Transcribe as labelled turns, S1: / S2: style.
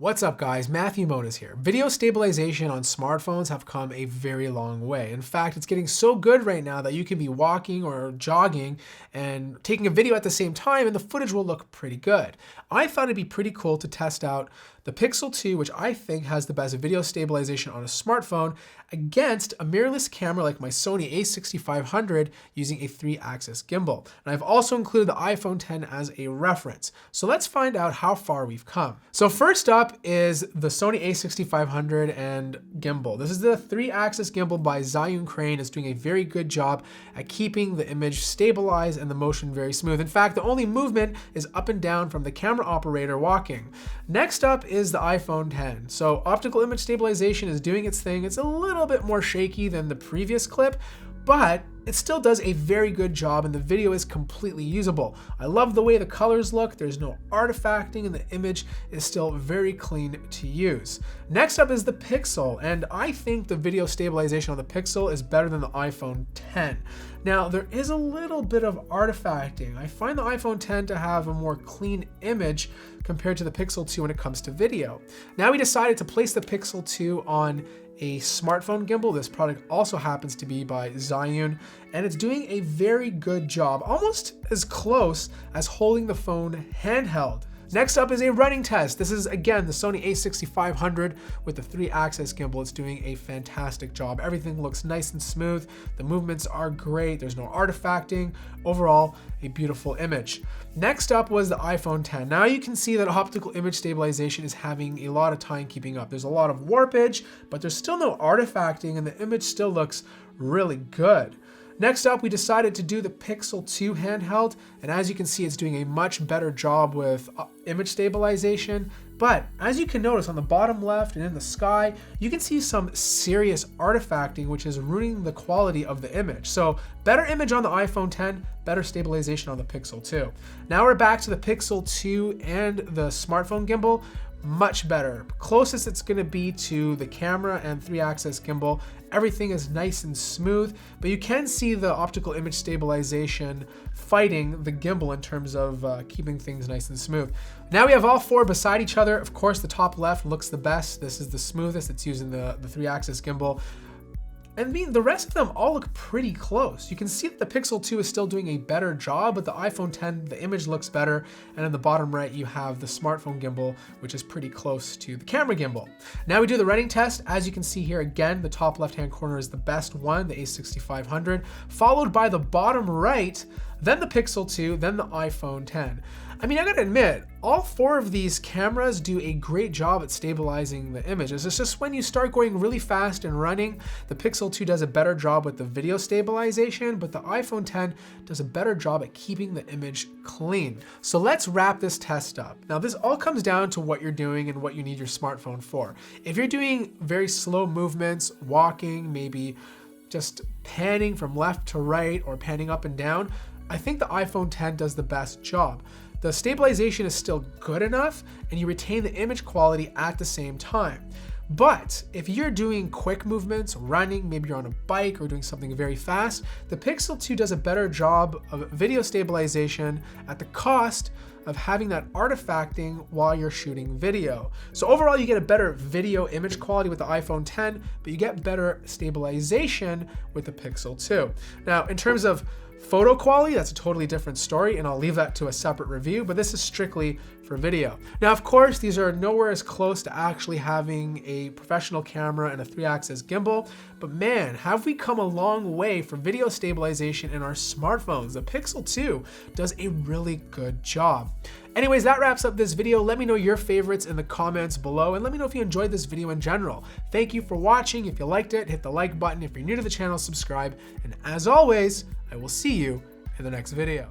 S1: What's up guys, Matthew Monas here. Video stabilization on smartphones have come a very long way. In fact, it's getting so good right now that you can be walking or jogging and taking a video at the same time and the footage will look pretty good. I thought it'd be pretty cool to test out the Pixel 2, which I think has the best video stabilization on a smartphone, against a mirrorless camera like my Sony A6500 using a 3-axis gimbal. And I've also included the iPhone X as a reference. So let's find out how far we've come. So first up is the Sony A6500 and gimbal. This is the 3-axis gimbal by Zhiyun Crane. It's doing a very good job at keeping the image stabilized and the motion very smooth. In fact, the only movement is up and down from the camera operator walking. Next up is the iPhone X. So optical image stabilization is doing its thing. It's a little bit more shaky than the previous clip, but it still does a very good job and the video is completely usable. I love the way the colors look, there's no artifacting and the image is still very clean to use. Next up is the Pixel, and I think the video stabilization on the Pixel is better than the iPhone X. Now there is a little bit of artifacting. I find the iPhone X to have a more clean image compared to the Pixel 2 when it comes to video. Now we decided to place the Pixel 2 on a smartphone gimbal. This product also happens to be by Zhiyun, and it's doing a very good job, almost as close as holding the phone handheld. Next up is a running test. This is again the Sony A6500 with the 3-axis gimbal. It's doing a fantastic job. Everything looks nice and smooth. The movements are great. There's no artifacting. Overall, a beautiful image. Next up was the iPhone X. Now you can see that optical image stabilization is having a lot of time keeping up. There's a lot of warpage, but there's still no artifacting and the image still looks really good. Next up, we decided to do the Pixel 2 handheld, and as you can see, it's doing a much better job with image stabilization. But as you can notice on the bottom left and in the sky, you can see some serious artifacting, which is ruining the quality of the image. So better image on the iPhone X, better stabilization on the Pixel 2. Now we're back to the Pixel 2 and the smartphone gimbal. Much better. Closest it's going to be to the camera and 3-axis gimbal. Everything is nice and smooth, but you can see the optical image stabilization fighting the gimbal in terms of keeping things nice and smooth. Now we have all four beside each other. Of course, the top left looks the best. This is the smoothest. It's using the 3-axis gimbal. And I mean, the rest of them all look pretty close. You can see that the Pixel 2 is still doing a better job, but the iPhone X, the image looks better. And in the bottom right, you have the smartphone gimbal, which is pretty close to the camera gimbal. Now we do the running test. As you can see here, again, the top left-hand corner is the best one, the A6500, followed by the bottom right, then the Pixel 2, then the iPhone X. I mean, I gotta admit, all four of these cameras do a great job at stabilizing the images. It's just when you start going really fast and running, the Pixel 2 does a better job with the video stabilization, but the iPhone X does a better job at keeping the image clean. So let's wrap this test up. Now, this all comes down to what you're doing and what you need your smartphone for. If you're doing very slow movements, walking, maybe just panning from left to right or panning up and down, I think the iPhone X does the best job. The stabilization is still good enough and you retain the image quality at the same time. But if you're doing quick movements, running, maybe you're on a bike or doing something very fast, the Pixel 2 does a better job of video stabilization at the cost of having that artifacting while you're shooting video. So overall, you get a better video image quality with the iPhone X, but you get better stabilization with the Pixel 2. Now, in terms of photo quality, that's a totally different story, and I'll leave that to a separate review, but this is strictly for video. Now, of course, these are nowhere as close to actually having a professional camera and a 3-axis gimbal, but man, have we come a long way for video stabilization in our smartphones. The Pixel 2 does a really good job. Anyways, that wraps up this video. Let me know your favorites in the comments below, and let me know if you enjoyed this video in general. Thank you for watching. If you liked it, hit the like button. If you're new to the channel, subscribe. And as always, I will see you in the next video.